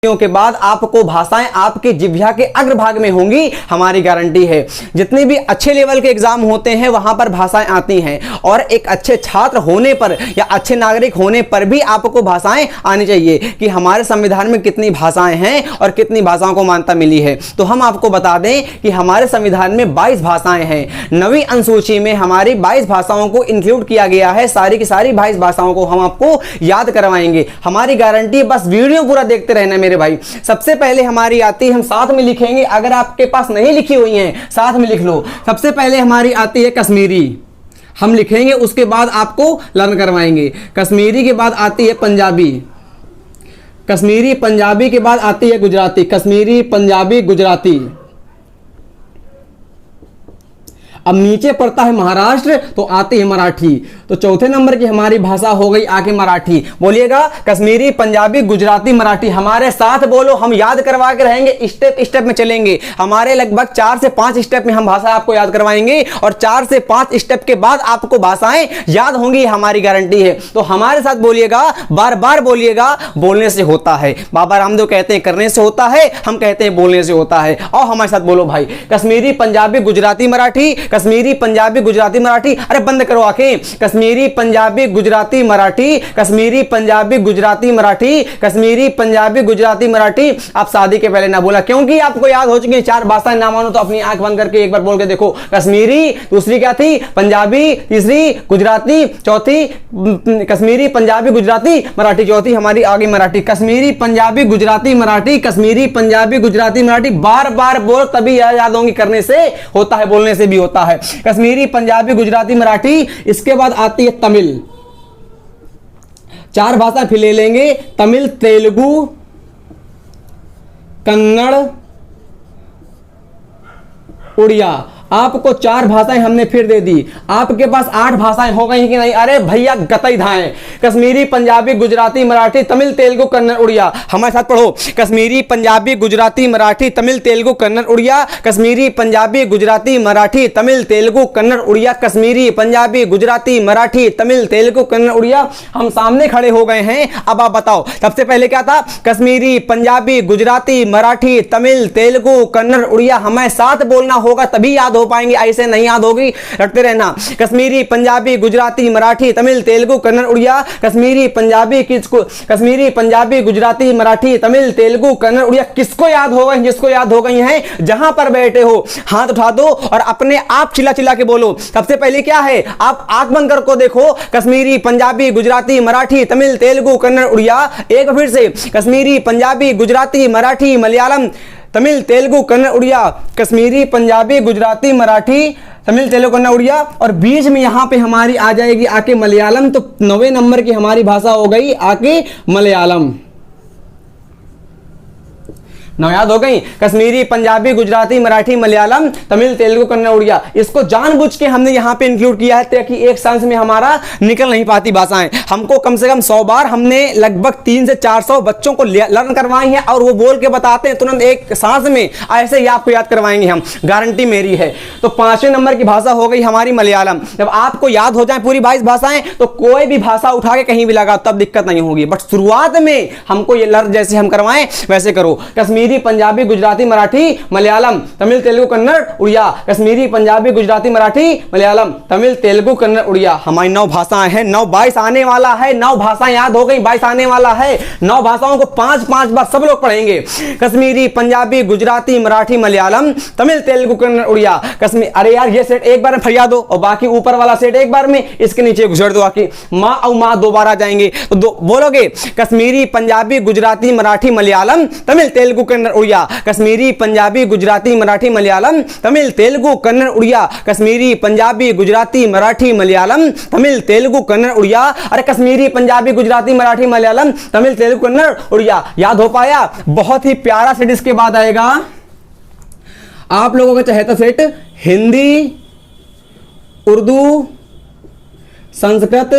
के बाद आपको भाषाएं आपके जिह्वा के अग्रभाग में होंगी, हमारी गारंटी है। जितने भी अच्छे लेवल के एग्जाम होते हैं वहां पर भाषाएं आती हैं, और एक अच्छे छात्र होने पर या अच्छे नागरिक होने पर भी आपको भाषाएं आनी चाहिए कि हमारे संविधान में कितनी भाषाएं हैं और कितनी भाषाओं को मान्यता मिली है। तो हम आपको बता दें कि हमारे संविधान में 22 भाषाएं हैं। 9वीं अनुसूची में हमारी 22 भाषाओं को इंक्लूड किया गया है। सारी की सारी 22 भाषाओं को हम आपको याद करवाएंगे, हमारी गारंटी। बस वीडियो पूरा देखते रहना मेरे भाई। सबसे पहले हमारी आती है, हम साथ में लिखेंगे, अगर आपके पास नहीं लिखी हुई हैं साथ में लिख लो। सबसे पहले हमारी आती है कश्मीरी, हम लिखेंगे, उसके बाद आपको लर्न करवाएंगे। कश्मीरी के बाद आती है पंजाबी, कश्मीरी पंजाबी के बाद आती है गुजराती, कश्मीरी पंजाबी गुजराती। अब नीचे पड़ता है महाराष्ट्र, तो आती है मराठी। तो चौथे नंबर की हमारी भाषा हो गई आके मराठी। बोलिएगा कश्मीरी पंजाबी गुजराती मराठी। हमारे साथ बोलो, हम याद करवा के रहेंगे, स्टेप स्टेप में चलेंगे। हमारे लगभग 4 से 5 स्टेप में हम भाषा आपको याद करवाएंगे, और 4 से 5 स्टेप के बाद आपको भाषाएं याद होंगी, हमारी गारंटी है। तो हमारे साथ बोलिएगा, बार बार बोलिएगा, बोलने से होता है। बाबा रामदेव कहते हैं करने से होता है, हम कहते हैं बोलने से होता है। और हमारे साथ बोलो भाई, कश्मीरी पंजाबी गुजराती मराठी, कश्मीरी पंजाबी गुजराती मराठी। अरे बंद करो आंखें। कश्मीरी पंजाबी गुजराती मराठी, कश्मीरी पंजाबी गुजराती मराठी, कश्मीरी पंजाबी गुजराती मराठी। आप शादी के पहले ना बोला, क्योंकि आपको याद हो चुकी है 4 भाषाएं। ना मानो तो अपनी आंख बंद करके एक बार बोल के देखो। कश्मीरी, दूसरी क्या थी? पंजाबी, तीसरी गुजराती, चौथी कश्मीरी पंजाबी गुजराती मराठी, चौथी हमारी आगे मराठी। कश्मीरी पंजाबी गुजराती मराठी, कश्मीरी पंजाबी गुजराती मराठी। बार बार बोल, तभी याद होंगी। करने से होता है, बोलने से भी होता है। कश्मीरी पंजाबी गुजराती मराठी। इसके बाद आती है तमिल। 4 भाषा फिर ले लेंगे, तमिल, तेलुगु, कन्नड़, उड़िया। आपको 4 भाषाएं हमने फिर दे दी। आपके पास 8 भाषाएं हो गई कि नहीं? अरे भैया गतई धाएं। कश्मीरी पंजाबी गुजराती मराठी, तमिल, तेलुगु, कन्नड़, उड़िया। हमारे साथ पढ़ो, कश्मीरी पंजाबी गुजराती मराठी, तमिल, तेलुगु, कन्नड़, उड़िया। कश्मीरी पंजाबी गुजराती मराठी, तमिल, तेलुगु, कन्नड़, उड़िया। कश्मीरी पंजाबी गुजराती मराठी, तमिल, तेलुगु, कन्नड़, उड़िया। हम सामने खड़े हो गए हैं। अब आप बताओ, सबसे पहले क्या था? कश्मीरी पंजाबी गुजराती मराठी, तमिल, तेलुगु, कन्नड़, उड़िया। हमें साथ बोलना होगा तभी याद हो पाएंगे, ऐसे नहीं याद होगी। रखते रहना, कश्मीरी पंजाबी गुजराती मराठी, तमिल, तेलुगु, कन्नड़, उड़िया। कश्मीरी पंजाबी किसको? कश्मीरी पंजाबी गुजराती मराठी, तमिल, तेलुगु, कन्नड़, उड़िया। किसको याद हो गई? जिसको याद हो गई हैं, जहां पर बैठे हो हाथ उठा दो और अपने आप चिल्ला चिल्ला के बोलो। सबसे पहले क्या है? आप आंख बंद कर को देखो, कश्मीरी पंजाबी गुजराती मराठी, तमिल, तेलुगु, कन्नड़, उड़िया। एक फिर से, कश्मीरी पंजाबी गुजराती मराठी, मलयालम, तमिल, तेलुगु, कन्नड़, उड़िया। कश्मीरी पंजाबी गुजराती मराठी, तमिल, तेलुगु, कन्नड़, उड़िया। और बीच में यहां पे हमारी आ जाएगी आके मलयालम। तो 9वें नंबर की हमारी भाषा हो गई आके मलयालम। 9 याद हो गई? कश्मीरी पंजाबी गुजराती मराठी, मलयालम, तमिल, तेलुगु, कन्नड़, उड़िया। इसको जानबूझ के हमने यहां पे इंक्लूड किया है ताकि एक सांस में हमारा निकल नहीं पाती भाषाएं। हमको कम से कम 100 बार हमने लगभग 300 से 400 बच्चों को लर्न करवाई है, और वो बोल के बताते हैं तुरंत एक सांस में। ऐसे ही आपको याद करवाएंगे हम, गारंटी मेरी है। तो 5वें नंबर की भाषा हो गई हमारी मलयालम। जब आपको याद हो जाए पूरी 22 भाषाएं, तो कोई भी भाषा उठा के कहीं भी लगाओ, तब दिक्कत नहीं होगी। बट शुरुआत में हमको ये लर्न जैसे हम करवाएं वैसे करो। कश्मीरी पंजाबी गुजराती मराठी, मलयालम, तमिल, तेलुगु, कन्नड़, उड़िया। कश्मीरी पंजाबी गुजराती मराठी, मलयालम, तमिल, तेलुगु, कन्नड़, उड़िया। हमारी 9 भाषाएं हैं। 9 22 आने वाला है। 9 भाषाएं याद हो गई, 22 आने वाला है। 9 भाषाओं को 5-5 बार सब लोग पढ़ेंगे। कश्मीरी पंजाबी गुजराती मराठी, मलयालम, तमिल, तेलुगु, कन्नड़, उड़िया। कश्मीर, अरे यार ये सेट एक बार में फरिया दो, और बाकी ऊपर वाला सेट एक बार में, इसके नीचे घुसड़ दो। आके माँ और माँ 2 बार आ जाएंगे, तो बोलोगे कश्मीरी पंजाबी गुजराती मराठी, मलयालम, तमिल, तेलुगु, कन्नड़, उड़िया। कश्मीरी पंजाबी गुजराती मराठी, मलयालम, तमिल, तेलुगु, कन्नड़, उड़िया। कश्मीरी पंजाबी गुजराती मराठी, मलयालम, तमिल, तेलुगु, कन्नड़, उड़िया। अरे कश्मीरी पंजाबी गुजराती मराठी, मलयालम, तमिल, तेलुगु, कन्नड़, उड़िया। याद हो पाया? बहुत ही प्यारा सेट इसके बाद आएगा आप लोगों का चहेता सेट, हिंदी, उर्दू, संस्कृत,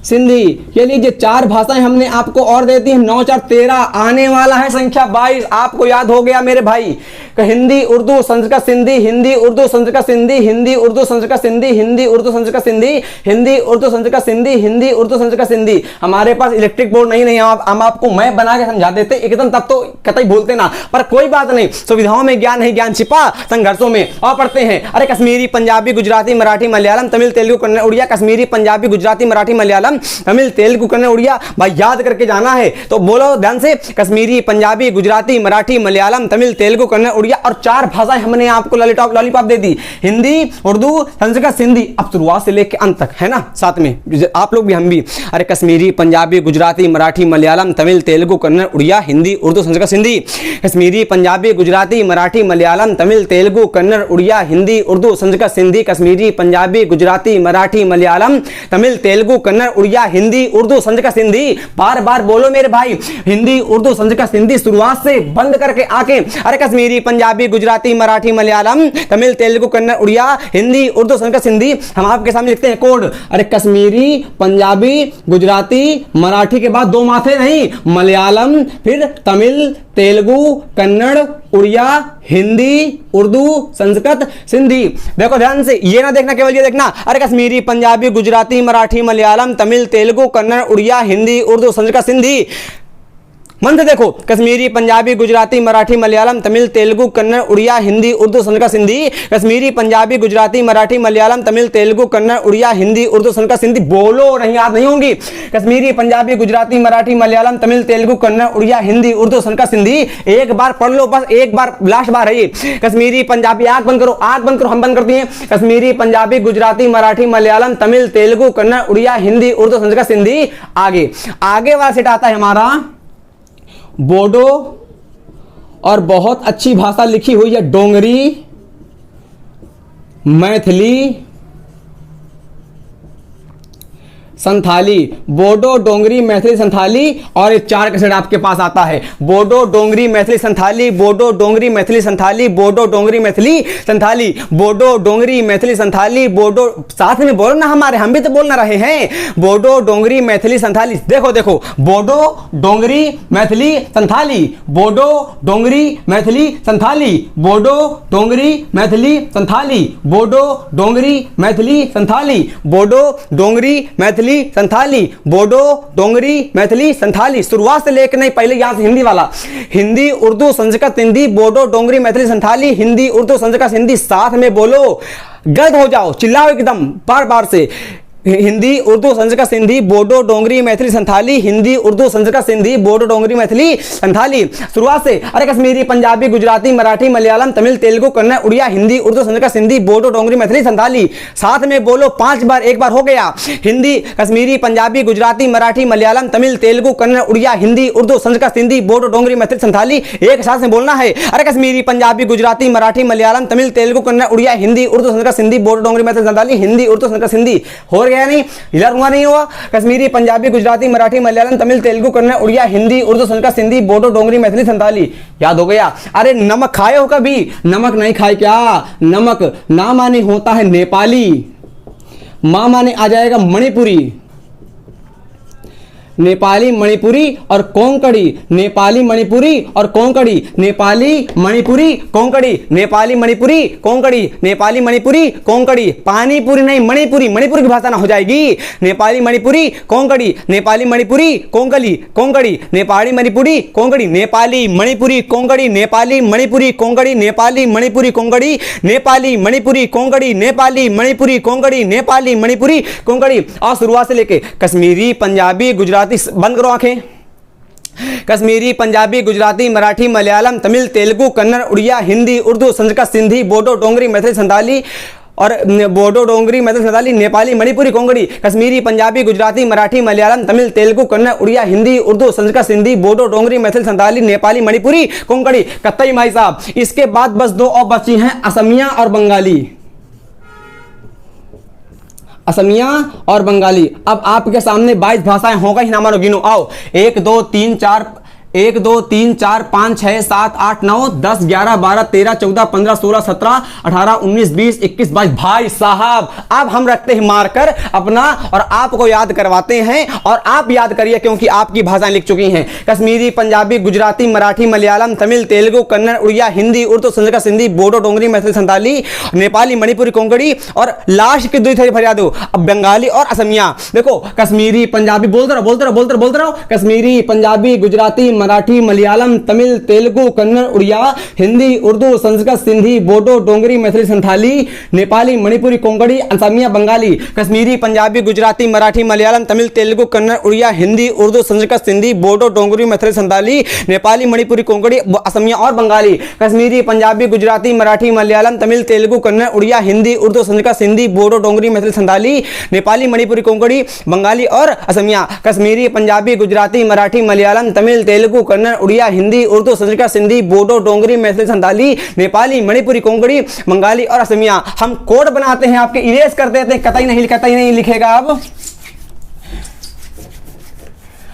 सिंधी। ये लीजिए 4 भाषाएं हमने आपको और दे दी हैं, 9 4 13, आने वाला है संख्या 22। आपको याद हो गया मेरे भाई। हिंदी उर्दू संस्कृत सिंधी, हिंदी उर्दू संस्कृत सिंधी, हिंदी उर्दू संस्कृत सिंधी, हिंदी उर्दू संस्कृत सिंधी, हिंदी उर्दू संस्कृत सिंधी, हिंदी उर्दू संस्कृत सिंधी। हमारे पास इलेक्ट्रिक बोर्ड नहीं हम आपको मैं बना के समझा देते एकदम, तब तो कतई बोलते ना, पर कोई बात नहीं, सुविधाओं में ज्ञान नहीं, ज्ञान छिपा संघर्षों में। और पढ़ते हैं, अरे कश्मीरी पंजाबी गुजराती मराठी मलयालम तमिल तेलुगु कन्नड़ उड़िया, कश्मीरी पंजाबी गुजराती मराठी मलयालम तमिल तेलुगु कन्नड़ उड़िया। भाई याद करके जाना है तो बोलो ध्यान से, कश्मीरी पंजाबी गुजराती मराठी मलयालम तमिल तेलुगु कन्नड़ उड़िया। और 4 भाषाएं हमने आपको लॉलीपॉप दे दी, हिंदी उर्दू संस्कृत सिंधी। अब शुरुआत से लेकर अंत तक है ना, साथ में आप लोग भी हम भी। अरे कश्मीरी पंजाबी गुजराती मराठी मलयालम तमिल तेलुगु कन्नड़ उड़िया हिंदी उर्दू संस्कृत सिंधी, कश्मीरी पंजाबी गुजराती मराठी मलयालम तमिल तेलुगु कन्नड़ उड़िया हिंदी उर्दू संस्कृत सिंधी, कश्मीरी पंजाबी गुजराती मराठी मलयालम तमिल तेलुगु कन्नड़ उड़िया हिंदी उर्दू संस्कृत सिंधी। बार बार बोलो मेरे भाई, हिंदी उर्दू संस्कृत सिंधी शुरुआत से बंद करके आके। अरे कश्मीरी पंजाबी गुजराती मराठी मलयालम तमिल तेलुगु कन्नड़ उड़िया हिंदी उर्दू संस्कृत सिंधी। हम आपके सामने लिखते हैं कोड। अरे कश्मीरी पंजाबी गुजराती मराठी के बाद 2 माथे नहीं, मलयालम फिर तमिल तेलुगु कन्नड़ उड़िया हिंदी उर्दू संस्कृत सिंधी। देखो ध्यान से, ये ना देखना, केवल ये देखना। अरे कश्मीरी पंजाबी गुजराती मराठी मलयालम तमिल तेलुगु कन्नड़ उड़िया हिंदी उर्दू संस्कृत सिंधी। मन से देखो, कश्मीरी पंजाबी गुजराती मराठी मलयालम तमिल तेलुगु कन्नड़ उड़िया हिंदी उर्दू संस्कृत सिंधी, कश्मीरी पंजाबी गुजराती मराठी मलयालम तमिल तेलुगु कन्नड़ उड़िया हिंदी उर्दू संस्कृत सिंधी। बोलो, नहीं याद नहीं होंगी। कश्मीरी पंजाबी गुजराती मराठी मलयालम तमिल तेलुगु कन्नड़ उड़िया हिंदी उर्दू संस्कृत सिंधी। एक बार पढ़ लो, बस एक बार, लास्ट बार है ये। कश्मीरी पंजाबी, आंख बंद करो, आंख बंद करो, हम बंद करती हैं। कश्मीरी पंजाबी गुजराती मराठी मलयालम तमिल तेलुगु कन्नड़ उड़िया हिंदी उर्दू संस्कृत सिंधी। आगे वाला सेट आता है हमारा बोडो, और बहुत अच्छी भाषा लिखी हुई है डोंगरी, मैथिली, संथाली। बोडो डोंगरी मैथिली संथाली, और 4 का सेट आपके पास आता है। बोडो डोंगरी मैथिली संथाली, बोडो डोंगरी मैथिली संथाली, बोडो डोंगरी मैथिली संथाली, बोडो डोंगरी मैथिली संथाली, बोडो, साथ में बोलो ना हमारे, हम भी तो बोलना रहे हैं। बोडो डोंगरी मैथिली संथाली। देखो देखो, बोडो डोंगरी मैथिली संथाली, बोडो डोंगरी मैथिली संथाली, बोडो डोंगरी मैथिली संथाली, बोडो डोंगरी मैथिली संथाली, बोडो डोंगरी मैथिली संथाली, बोडो डोंगरी मैथिली संथाली। शुरुआत से लेकर नहीं, पहले यहां से हिंदी वाला, हिंदी उर्दू संस्कृत हिंदी, बोडो डोंगरी मैथिली संथाली, हिंदी उर्दू संस्कृत हिंदी। साथ में बोलो, गलत हो जाओ, चिल्लाओ एकदम बार बार से। हिंदी उर्दू संस्कृत सिंधी, बोडो डोंगरी मैथिली संथाली, हिंदी उर्दू संस्कृत सिंधी, बोडो डोंगरी मैथिली संथाली। शुरुआत से। अरे कश्मीरी पंजाबी गुजराती मराठी मलयालम तमिल तेलुगु कन्नड़ उड़िया हिंदी उर्दू संस्कृत सिंधी, बोडो डोंगरी मैथिली संथाली। साथ में बोलो 5 बार, एक बार हो गया। हिंदी कश्मीरी पंजाबी गुजराती मराठी मलयालम तमिल तेलुगु कन्नड़ उड़िया हिंदी उर्दू संस्कृत सिंधी, बोडो डोंगरी मैथिली संथाली। एक साथ में बोलना है। अरे कश्मीरी पंजाबी गुजराती मराठी मलयालम तमिल तेलुगु कन्नड़ उड़िया हिंदी उर्दू संस्कृत सिंधी, बोडो डोंगरी मैथिली संथाली, हिंदी उर्दू संस्कृत सिंधी। हो गया नहीं, इधर हुआ नहीं हुआ। कश्मीरी पंजाबी गुजराती मराठी मलयालम तमिल तेलुगु कन्नड़ उड़िया हिंदी उर्दू संस्कृत सिंधी, बोडो डोंगरी मैथिली संथाली। याद हो गया। अरे नमक खाए हो कभी? नमक नहीं खाए क्या? नमक ना माने होता है नेपाली, मां माने आ जाएगा मणिपुरी, नेपाली मणिपुरी और कोंकणी, नेपाली मणिपुरी और कोंकणी, नेपाली मणिपुरी कोंकणी, नेपाली मणिपुरी कोंकणी, नेपाली मणिपुरी कोंकणी। पानीपुरी नहीं, मणिपुरी, मणिपुर की भाषा ना हो जाएगी। नेपाली मणिपुरी कोंकणी, नेपाली मणिपुरी कोंकणी, कोंकणी, नेपाली मणिपुरी कोंकणी, नेपाली मणिपुरी कोंकणी, नेपाली मणिपुरी कोंकणी, नेपाली मणिपुरी कोंकणी, नेपाली मणिपुरी कोंकणी, नेपाली मणिपुरी कोंकणी, नेपाली मणिपुरी कोंकणी। और शुरुआत से लेके कश्मीरी पंजाबी गुजराती, बंद करो आंखें। कश्मीरी पंजाबी गुजराती मराठी मलयालम तमिल तेलुगु कन्नड़ उड़िया हिंदी उर्दू संस्कृत सिंधी, बोडो डोंगरी मैथिली संथाली और बोडो डोंगरी मैथिली संथाली, नेपाली मणिपुरी कोंकणी, कश्मीरी पंजाबी गुजराती मराठी मलयालम तमिल तेलुगु कन्नड़ उड़िया हिंदी उर्दू संस्कृत सिंधी, बोडो डोंगरी मैथिली संथाली, नेपाली मणिपुरी कोंकणी। कत्तई भाई साहब, इसके बाद बस 2 और बची हैं, असमिया और बंगाली, असमिया और बंगाली। अब आपके सामने 22 भाषाएं हो गई, ना मानो गिनो। आओ 1 2 3 4 1 2 3 4 5 6 7 8 9 10 11 12 13 14 15 16 17 18 19 20 21 22। भाई साहब अब हम रखते हैं मार्कर अपना और आपको याद करवाते हैं और आप याद करिए क्योंकि आपकी भाषाएं लिख चुकी हैं। कश्मीरी, पंजाबी, गुजराती, मराठी, मलयालम, तमिल, तेलुगु, कन्नड़, उड़िया, हिंदी, उर्दू, संस्कृत, सिंधी, बोडो, डोंगरी, मैथिली, संताली, नेपाली, मणिपुरी, कोंकणी और लास्ट के दो फरियाद दो अब बंगाली और असमिया। देखो कश्मीरी, पंजाबी, बोलते रहो। कश्मीरी, पंजाबी, गुजराती, मराठी, मलयालम, तमिल, तेलुगु, कन्नड़, उड़िया, हिंदी, उर्दू, संस्कृत, सिंधी, बोडो, डोंगरी, मैथिली, संथाली, नेपाली, मणिपुरी, कोंकणी, असमिया, बंगाली। कश्मीरी, पंजाबी, गुजराती, मराठी, मलयालम, तमिल, तेलुगु, कन्नड़, उड़िया, हिंदी, उर्दू, संस्कृत, सिंधी, बोडो, डोंगरी, मैथिली, संथाली, नेपाली, मणिपुरी, कोंकणी, असमिया और बंगाली। कश्मीरी, पंजाबी, गुजराती, मराठी, मलयालम, तमिल, तेलुगु, कन्नड़, उड़िया, हिंदी, उर्दू, संस्कृत, सिंधी, बोडो, डोंगरी, मैथिली, संथाली, नेपाली, मणिपुरी, कोंकणी, बंगाली और असमिया। कश्मीरी, पंजाबी, गुजराती, मराठी, मलयालम, तमिल, तेलुगु, कन्नड़, उड़िया, हिंदी, उर्दू, संस्कृत, सिंधी, बोडो, डोंगरी, मैथिली, संथाली, नेपाली, मणिपुरी, कोंकणी, बंगाली और असमिया। हम कोड बनाते हैं, आपके इरेज कर देते हैं, कतई नहीं लिखेगा। अब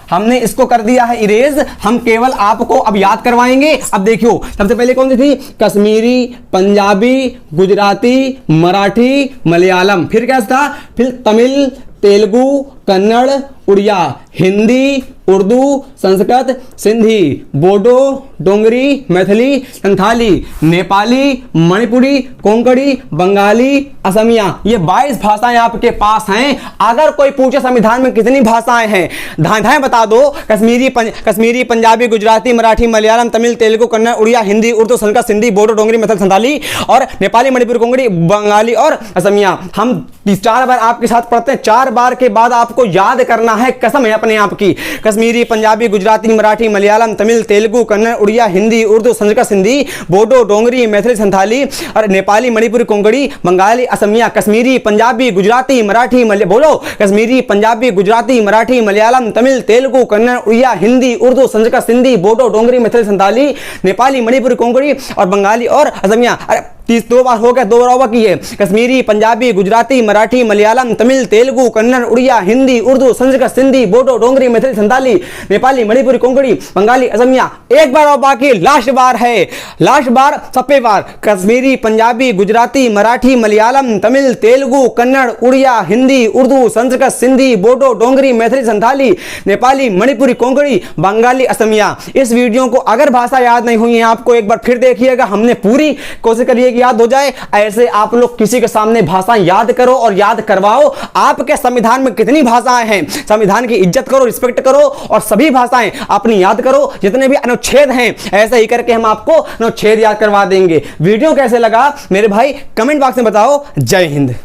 हमने इसको कर दिया है इरेज, हम केवल आपको अब याद करवाएंगे। अब देखियो सबसे पहले कौन सी थी? कश्मीरी, पंजाबी, गुजराती, मराठी, मलयालम, फिर क्या था? फिर तमिल, तेलुगु, कन्नड़, उड़िया, हिंदी, उर्दू, संस्कृत, सिंधी, बोडो, डोंगरी, मैथिली, संथाली, नेपाली, मणिपुरी, कोंकणी, बंगाली, असमिया। ये 22 भाषाएं आपके पास हैं। अगर कोई पूछे संविधान में कितनी भाषाएं हैं, धाएं बता दो। कश्मीरी, पंजाबी, गुजराती, मराठी, मलयालम, तमिल, तेलुगु, कन्नड़, उड़िया, हिंदी, उर्दू, संस्कृत, सिंधी, बोडो, डोंगरी, मैथिली, संथाली और नेपाली, मणिपुरी, कोंकणी, बंगाली और असमिया। हम 4 बार आपके साथ पढ़ते हैं, 4 बार के बाद आपको याद करना है, कसम है अपने आप की। कश्मीरी, पंजाबी, गुजराती, मराठी, मलयालम, तमिल, तेलुगु, कन्नड़, उड़िया, हिंदी, उर्दू, संस्कृत, सिंधी, बोडो, डोंगरी, मैथिली, संथाली और नेपाली, मणिपुरी, कोंकणी, बंगाली, असमिया। कश्मीरी, पंजाबी, गुजराती, मराठी, बोलो। कश्मीरी, पंजाबी, गुजराती, मराठी, मलयालम, तमिल, तेलुगु, कन्नड़, उड़िया, हिंदी, उर्दू, संस्कृत, सिंधी, बोडो, डोंगरी, मैथिली, संथाली, नेपाली, मणिपुरी, कोंकणी और बंगाली और असमिया। अरे 2 बार हो गया, 2 बार ओवर की है। कश्मीरी, पंजाबी, गुजराती, मराठी, मलयालम, तमिल, तेलुगु, कन्नड़, उड़िया, हिंदी, उर्दू, संस्कृत, सिंधी, बोडो, डोंगरी, मैथिली, संथाली, नेपाली, मणिपुरी, कोंकणी, बंगाली, असमिया। एक बार और बाकी, लास्ट बार है, लास्ट बार, सप्पे बार। कश्मीरी, पंजाबी, गुजराती, मराठी, मलयालम, तमिल, तेलुगु, कन्नड़, उड़िया, हिंदी, उर्दू, संस्कृत, सिंधी, बोडो, डोंगरी, मैथिली, संथाली, नेपाली, मणिपुरी, कोंकणी, बंगाली, असमिया। इस वीडियो को अगर भाषा याद नहीं हुई है आपको, एक बार फिर देखिएगा। हमने पूरी कोशिश करी याद हो जाए। ऐसे आप लोग किसी के सामने भाषाएं याद करो और याद करवाओ। आपके संविधान में कितनी भाषाएं हैं, संविधान की इज्जत करो, रिस्पेक्ट करो और सभी भाषाएं अपनी याद करो। जितने भी अनुच्छेद हैं ऐसे ही करके हम आपको अनुच्छेद याद करवा देंगे। वीडियो कैसे लगा मेरे भाई कमेंट बॉक्स में बताओ। जय हिंद।